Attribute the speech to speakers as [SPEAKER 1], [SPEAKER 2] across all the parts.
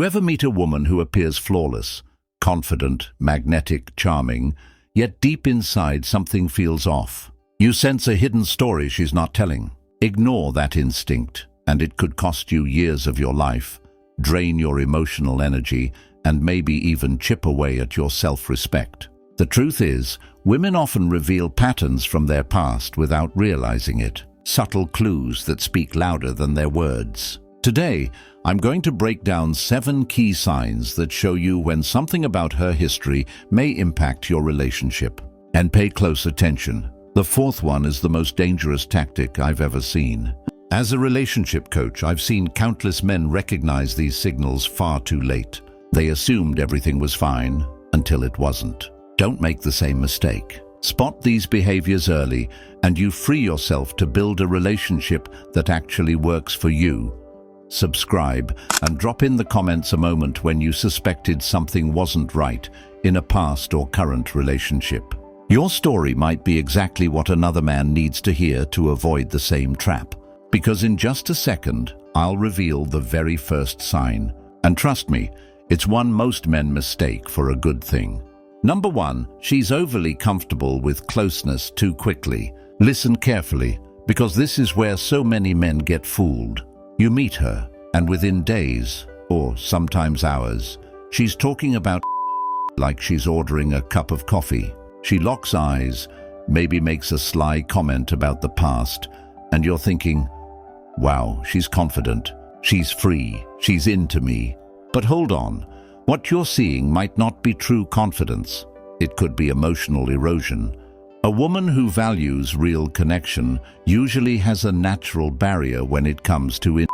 [SPEAKER 1] You ever meet a woman who appears flawless, confident, magnetic, charming, yet deep inside something feels off? You sense a hidden story she's not telling. Ignore that instinct, and it could cost you years of your life, drain your emotional energy, and maybe even chip away at your self-respect. The truth is, women often reveal patterns from their past without realizing it, subtle clues that speak louder than their words. Today, I'm going to break down 7 key signs that show you when something about her history may impact your relationship. And pay close attention. The 4th one is the most dangerous tactic I've ever seen. As a relationship coach, I've seen countless men recognize these signals far too late. They assumed everything was fine until it wasn't. Don't make the same mistake. Spot these behaviors early, and you free yourself to build a relationship that actually works for you. Subscribe and drop in the comments a moment when you suspected something wasn't right in a past or current relationship. Your story might be exactly what another man needs to hear to avoid the same trap. Because in just a second, I'll reveal the very first sign. And trust me, it's one most men mistake for a good thing. Number 1, she's overly comfortable with closeness too quickly. Listen carefully, because this is where so many men get fooled. You meet her, and within days, or sometimes hours, she's talking about like she's ordering a cup of coffee. She locks eyes, maybe makes a sly comment about the past, and you're thinking, wow, she's confident, she's free, she's into me. But hold on, what you're seeing might not be true confidence. It could be emotional erosion. A woman who values real connection usually has a natural barrier when it comes to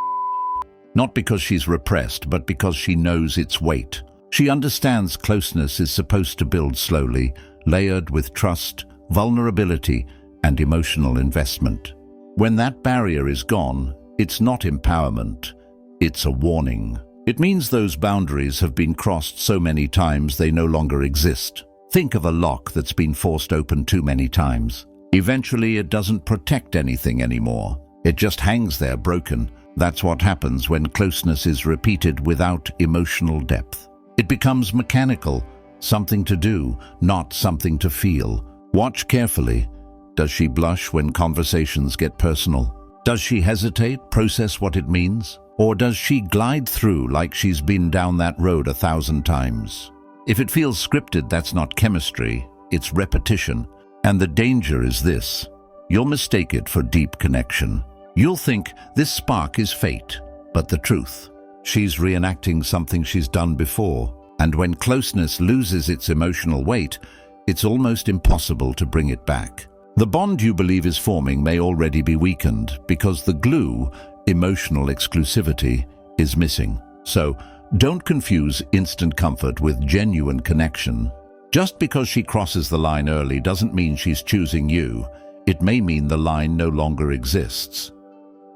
[SPEAKER 1] not because she's repressed, but because she knows its weight. She understands closeness is supposed to build slowly, layered with trust, vulnerability, and emotional investment. When that barrier is gone, it's not empowerment, it's a warning. It means those boundaries have been crossed so many times they no longer exist. Think of a lock that's been forced open too many times. Eventually, it doesn't protect anything anymore. It just hangs there broken. That's what happens when closeness is repeated without emotional depth. It becomes mechanical, something to do, not something to feel. Watch carefully. Does she blush when conversations get personal? Does she hesitate, process what it means? Or does she glide through like she's been down that road 1,000 times? If it feels scripted, that's not chemistry, it's repetition. And the danger is this: you'll mistake it for deep connection. You'll think this spark is fate, but the truth, she's reenacting something she's done before. And when closeness loses its emotional weight, it's almost impossible to bring it back. The bond you believe is forming may already be weakened because the glue, emotional exclusivity, is missing. So, don't confuse instant comfort with genuine connection. Just because she crosses the line early doesn't mean she's choosing you. It may mean the line no longer exists.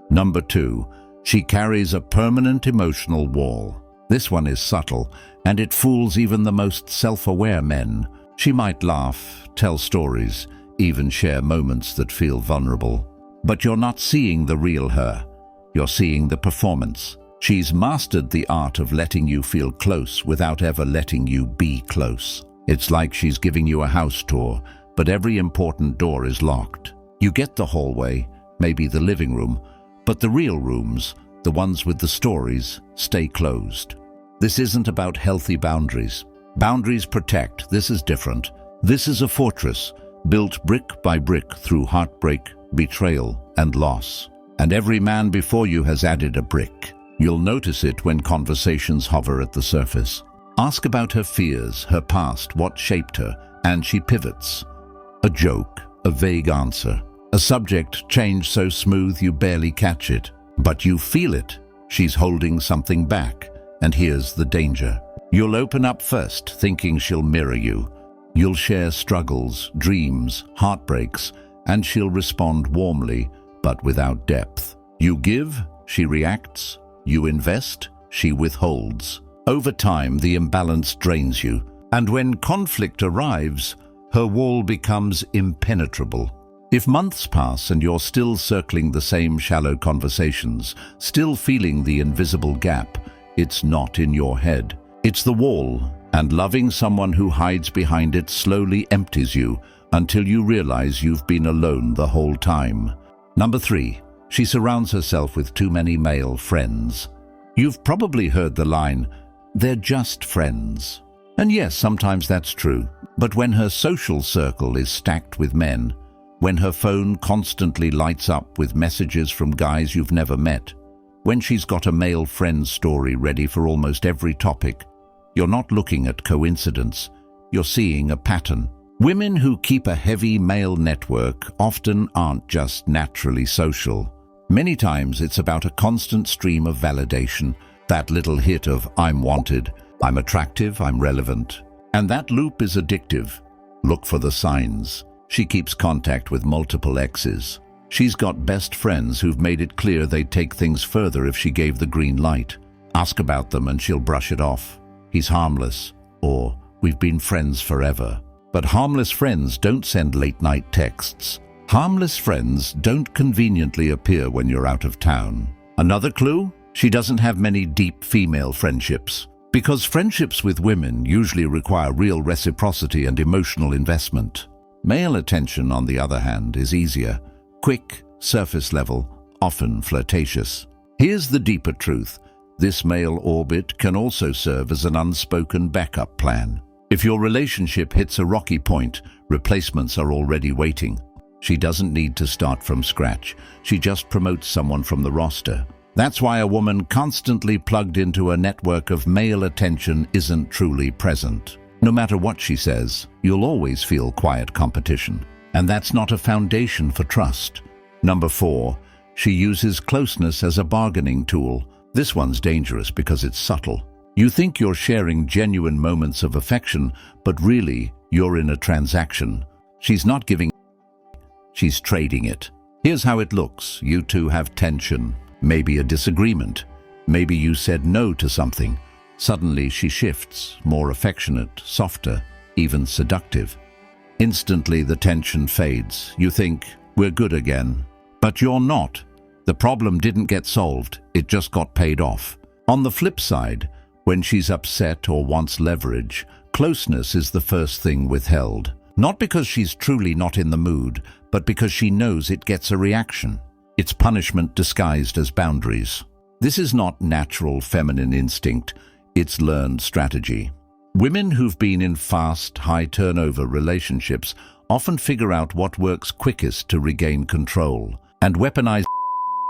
[SPEAKER 1] Number 2, she carries a permanent emotional wall. This one is subtle, and it fools even the most self-aware men. She might laugh, tell stories, even share moments that feel vulnerable. But you're not seeing the real her. You're seeing the performance. She's mastered the art of letting you feel close without ever letting you be close. It's like she's giving you a house tour, but every important door is locked. You get the hallway, maybe the living room, but the real rooms, the ones with the stories, stay closed. This isn't about healthy boundaries. Boundaries protect. This is different. This is a fortress, built brick by brick through heartbreak, betrayal, and loss. And every man before you has added a brick. You'll notice it when conversations hover at the surface. Ask about her fears, her past, what shaped her, and she pivots. A joke, a vague answer, a subject changed so smooth you barely catch it. But you feel it. She's holding something back. And here's the danger. You'll open up first, thinking she'll mirror you. You'll share struggles, dreams, heartbreaks, and she'll respond warmly, but without depth. You give, she reacts. You invest, she withholds. Over time, the imbalance drains you. And when conflict arrives, her wall becomes impenetrable. If months pass and you're still circling the same shallow conversations, still feeling the invisible gap, It's not in your head. It's the wall, and loving someone who hides behind it slowly empties you until you realize you've been alone the whole time. Number 3. She surrounds herself with too many male friends. You've probably heard the line, "They're just friends." And yes, sometimes that's true. But when her social circle is stacked with men, when her phone constantly lights up with messages from guys you've never met, when she's got a male friend story ready for almost every topic, you're not looking at coincidence, you're seeing a pattern. Women who keep a heavy male network often aren't just naturally social. Many times it's about a constant stream of validation, that little hit of "I'm wanted," "I'm attractive," "I'm relevant." And that loop is addictive. Look for the signs. She keeps contact with multiple exes. She's got best friends who've made it clear they'd take things further if she gave the green light. Ask about them and she'll brush it off. "He's harmless," or "We've been friends forever." But harmless friends don't send late-night texts. Harmless friends don't conveniently appear when you're out of town. Another clue? She doesn't have many deep female friendships. Because friendships with women usually require real reciprocity and emotional investment. Male attention, on the other hand, is easier. Quick, surface level, often flirtatious. Here's the deeper truth. This male orbit can also serve as an unspoken backup plan. If your relationship hits a rocky point, replacements are already waiting. She doesn't need to start from scratch. She just promotes someone from the roster. That's why a woman constantly plugged into a network of male attention isn't truly present. No matter what she says, you'll always feel quiet competition. And that's not a foundation for trust. Number 4, she uses closeness as a bargaining tool. This one's dangerous because it's subtle. You think you're sharing genuine moments of affection, but really, you're in a transaction. She's not giving, she's trading it. Here's how it looks. You two have tension, maybe a disagreement. Maybe you said no to something. Suddenly she shifts, more affectionate, softer, even seductive. Instantly the tension fades. You think, we're good again. But you're not. The problem didn't get solved, it just got paid off. On the flip side, when she's upset or wants leverage, closeness is the first thing withheld. Not because she's truly not in the mood, but because she knows it gets a reaction. It's punishment disguised as boundaries. This is not natural feminine instinct, it's learned strategy. Women who've been in fast, high-turnover relationships often figure out what works quickest to regain control, and weaponize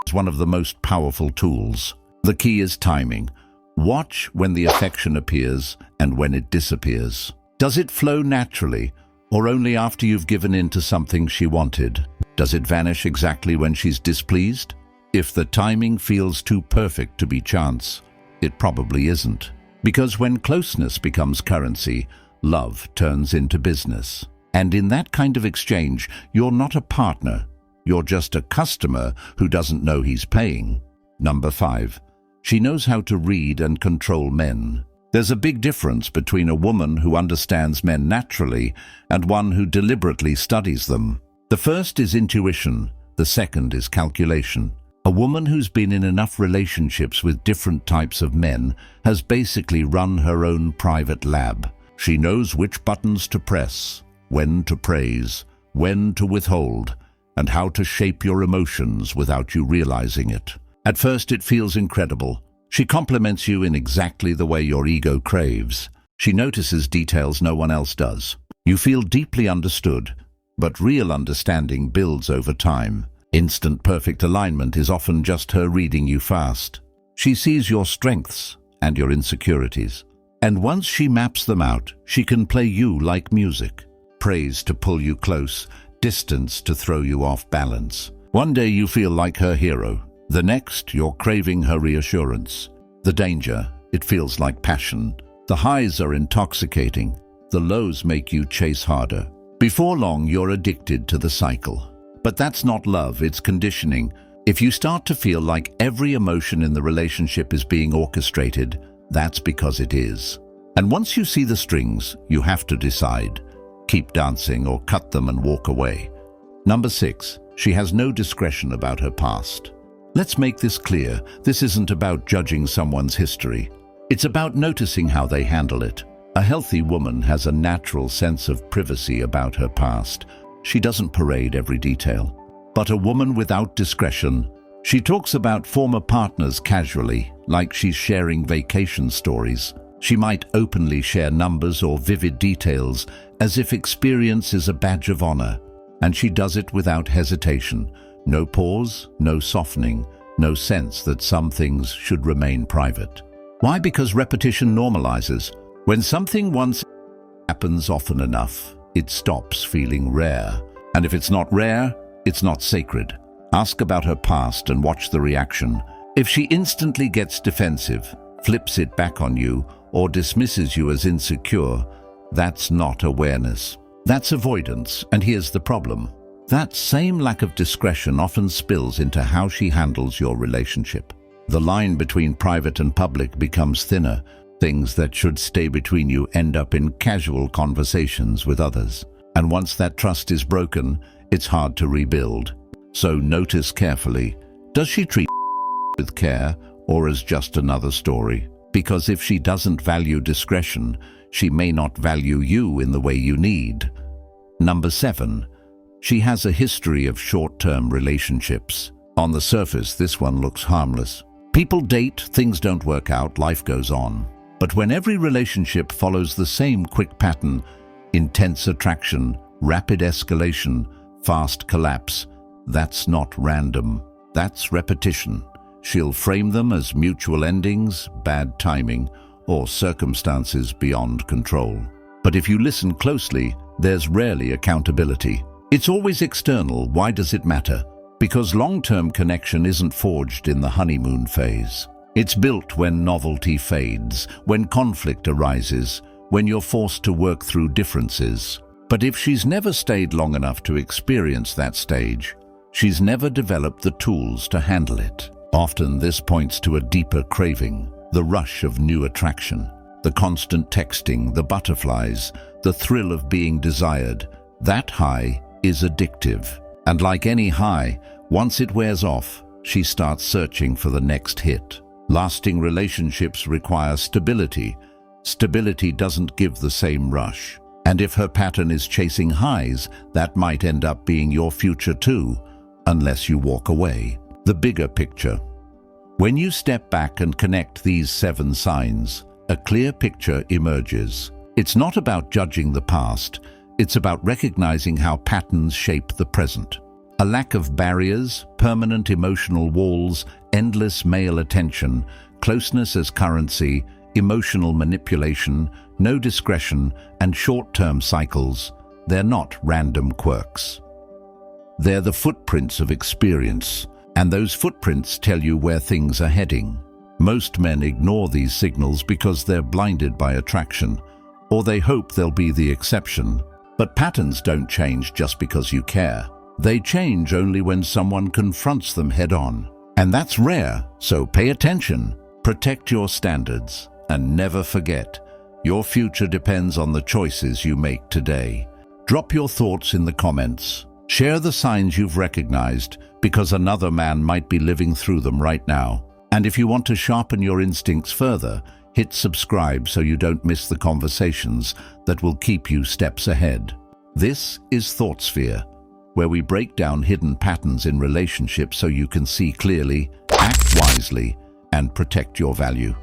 [SPEAKER 1] is one of the most powerful tools. The key is timing. Watch when the affection appears and when it disappears. Does it flow naturally, or only after you've given in to something she wanted? Does it vanish exactly when she's displeased? If the timing feels too perfect to be chance, it probably isn't. Because when closeness becomes currency, love turns into business. And in that kind of exchange, you're not a partner. You're just a customer who doesn't know he's paying. Number 5. She knows how to read and control men. There's a big difference between a woman who understands men naturally and one who deliberately studies them. The first is intuition, the second is calculation. A woman who's been in enough relationships with different types of men has basically run her own private lab. She knows which buttons to press, when to praise, when to withhold, and how to shape your emotions without you realizing it. At first it feels incredible. She compliments you in exactly the way your ego craves. She notices details no one else does. You feel deeply understood, but real understanding builds over time. Instant perfect alignment is often just her reading you fast. She sees your strengths and your insecurities. And once she maps them out, she can play you like music. Praise to pull you close, distance to throw you off balance. One day you feel like her hero. The next, you're craving her reassurance. The danger, it feels like passion. The highs are intoxicating. The lows make you chase harder. Before long, you're addicted to the cycle. But that's not love, it's conditioning. If you start to feel like every emotion in the relationship is being orchestrated, that's because it is. And once you see the strings, you have to decide. Keep dancing or cut them and walk away. Number 6, she has no discretion about her past. Let's make this clear. This isn't about judging someone's history. It's about noticing how they handle it. A healthy woman has a natural sense of privacy about her past. She doesn't parade every detail. But a woman without discretion, she talks about former partners casually, like she's sharing vacation stories. She might openly share numbers or vivid details as if experience is a badge of honor. And she does it without hesitation. No pause, no softening, no sense that some things should remain private. Why? Because repetition normalizes. When something once happens often enough, it stops feeling rare. And if it's not rare, it's not sacred. Ask about her past and watch the reaction. If she instantly gets defensive, flips it back on you, or dismisses you as insecure, that's not awareness. That's avoidance, and here's the problem. That same lack of discretion often spills into how she handles your relationship. The line between private and public becomes thinner. Things that should stay between you end up in casual conversations with others. And once that trust is broken, it's hard to rebuild. So notice carefully, does she treat with care or as just another story? Because if she doesn't value discretion, she may not value you in the way you need. Number 7. She has a history of short-term relationships. On the surface, this one looks harmless. People date, things don't work out, life goes on. But when every relationship follows the same quick pattern, intense attraction, rapid escalation, fast collapse, that's not random, that's repetition. She'll frame them as mutual endings, bad timing, or circumstances beyond control. But if you listen closely, there's rarely accountability. It's always external. Why does it matter? Because long-term connection isn't forged in the honeymoon phase. It's built when novelty fades, when conflict arises, when you're forced to work through differences. But if she's never stayed long enough to experience that stage, she's never developed the tools to handle it. Often this points to a deeper craving, the rush of new attraction, the constant texting, the butterflies, the thrill of being desired. That high is addictive. And like any high, once it wears off, she starts searching for the next hit. Lasting relationships require stability. Stability doesn't give the same rush. And if her pattern is chasing highs, that might end up being your future too, unless you walk away. The bigger picture. When you step back and connect these 7 signs, a clear picture emerges. It's not about judging the past, it's about recognizing how patterns shape the present. A lack of barriers, permanent emotional walls, endless male attention, closeness as currency, emotional manipulation, no discretion, and short-term cycles, they're not random quirks. They're the footprints of experience, and those footprints tell you where things are heading. Most men ignore these signals because they're blinded by attraction, or they hope they'll be the exception. But patterns don't change just because you care. They change only when someone confronts them head-on. And that's rare, so pay attention. Protect your standards, and never forget, your future depends on the choices you make today. Drop your thoughts in the comments. Share the signs you've recognized, because another man might be living through them right now. And if you want to sharpen your instincts further, hit subscribe so you don't miss the conversations that will keep you steps ahead. This is ThoughtSphere, where we break down hidden patterns in relationships so you can see clearly, act wisely, and protect your value.